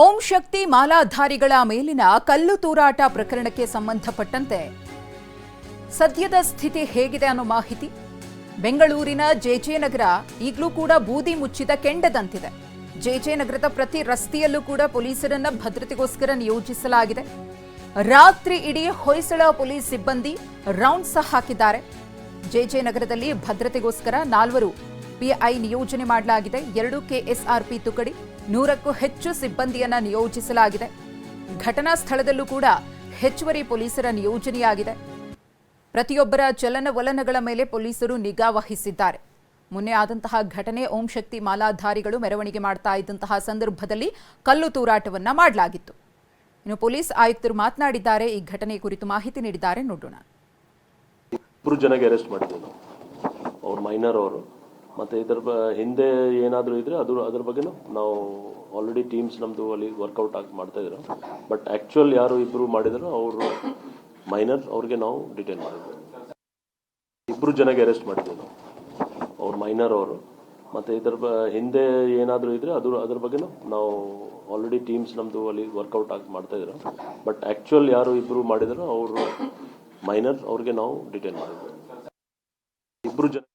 ಓಂ ಶಕ್ತಿ ಮಾಲಾಧಾರಿಗಳ ಮೇಲಿನ ಕಲ್ಲು ತೂರಾಟ ಪ್ರಕರಣಕ್ಕೆ ಸಂಬಂಧಪಟ್ಟಂತೆ ಸದ್ಯದ ಸ್ಥಿತಿ ಹೇಗಿದೆ ಅನ್ನೋ ಮಾಹಿತಿ. ಬೆಂಗಳೂರಿನ ಜೆಜೆ ನಗರ ಈಗಲೂ ಕೂಡ ಬೂದಿ ಮುಚ್ಚಿದ ಕೆಂಡದಂತಿದೆ. ಜೆಜೆ ನಗರದ ಪ್ರತಿ ರಸ್ತೆಯಲ್ಲೂ ಕೂಡ ಪೊಲೀಸರನ್ನ ಭದ್ರತೆಗೋಸ್ಕರ ನಿಯೋಜಿಸಲಾಗಿದೆ. ರಾತ್ರಿ ಇಡೀ ಹೊಯ್ಸಳ ಪೊಲೀಸ್ ಸಿಬ್ಬಂದಿ ರೌಂಡ್ ಸಹ ಹಾಕಿದ್ದಾರೆ. ಜೆಜೆ ನಗರದಲ್ಲಿ ಭದ್ರತೆಗೋಸ್ಕರ 4 ಪಿಐ ನಿಯೋಜನೆ ಮಾಡಲಾಗಿದೆ. 2 ಕೆಎಸ್ಆರ್ಪಿ ತುಕಡಿ, 100ಕ್ಕೂ ಹೆಚ್ಚು ಸಿಬ್ಬಂದಿಯನ್ನ ನಿಯೋಜಿಸಲಾಗಿದೆ. ಘಟನಾ ಸ್ಥಳದಲ್ಲೂ ಕೂಡ ಹೆಚ್ಚುವರಿ ಪೊಲೀಸರ ನಿಯೋಜನೆಯಾಗಿದೆ. ಪ್ರತಿಯೊಬ್ಬರ ಚಲನವಲನಗಳ ಮೇಲೆ ಪೊಲೀಸರು ನಿಗಾ ವಹಿಸಿದ್ದಾರೆ. ಮೊನ್ನೆ ಆದಂತಹ ಘಟನೆ ಓಂ ಶಕ್ತಿ ಮಾಲಾಧಾರಿಗಳು ಮೆರವಣಿಗೆ ಮಾಡ್ತಾ ಇದ್ದಂತಹ ಸಂದರ್ಭದಲ್ಲಿ ಕಲ್ಲು ತೂರಾಟವನ್ನ ಮಾಡಲಾಗಿತ್ತು. ಇನ್ನು ಪೊಲೀಸ್ ಆಯುಕ್ತರು ಮಾತನಾಡಿದ್ದಾರೆ. ಈ ಘಟನೆ ಕುರಿತು ಮಾಹಿತಿ ನೀಡಿದ್ದಾರೆ, ನೋಡೋಣ. 2 ಜನಕ್ಕೆ ಅರೆಸ್ಟ್ ಮಾಡಿದ್ದೀವಿ ನಾವು. ಅವ್ರು ಮೈನರ್ ಅವರು. ಮತ್ತು ಇದರ ಹಿಂದೆ ಏನಾದರೂ ಇದ್ದರೆ ಅದ್ರ ಬಗ್ಗೆನೂ ನಾವು ಆಲ್ರೆಡಿ ಟೀಮ್ಸ್ ನಮ್ಮದು ಅಲ್ಲಿ ವರ್ಕೌಟ್ ಮಾಡ್ತಾ ಇದ್ರು. ಬಟ್ ಆ್ಯಕ್ಚುಯಲ್ ಯಾರು ಇಬ್ಬರು ಮಾಡಿದ್ರು ಅವರು ಮೈನರ್, ಅವ್ರಿಗೆ ನಾವು ಡಿಟೈನ್ ಮಾಡಿದ್ವಿ. 2 ಜನಕ್ಕೆ ಅರೆಸ್ಟ್ ಮಾಡಿದ್ದೀವಿ ನಾವು. ಅವ್ರು ಮೈನರ್ ಅವರು. ಮತ್ತು ಇದರ ಹಿಂದೆ ಏನಾದರೂ ಇದ್ದರೆ ಅದ್ರ ಬಗ್ಗೆನೂ ನಾವು ಆಲ್ರೆಡಿ ಟೀಮ್ಸ್ ನಮ್ಮದು ಅಲ್ಲಿ ವರ್ಕೌಟ್ ಮಾಡ್ತಾ ಇದ್ರು. ಬಟ್ ಆ್ಯಕ್ಚುಯಲ್ ಯಾರು ಇಬ್ಬರು ಮಾಡಿದ್ರು ಅವರು ಮೈನರ್, ಅವ್ರಿಗೆ ನಾವು ಡಿಟೈನ್ ಮಾಡಿದ್ವಿ. 2 ಜನ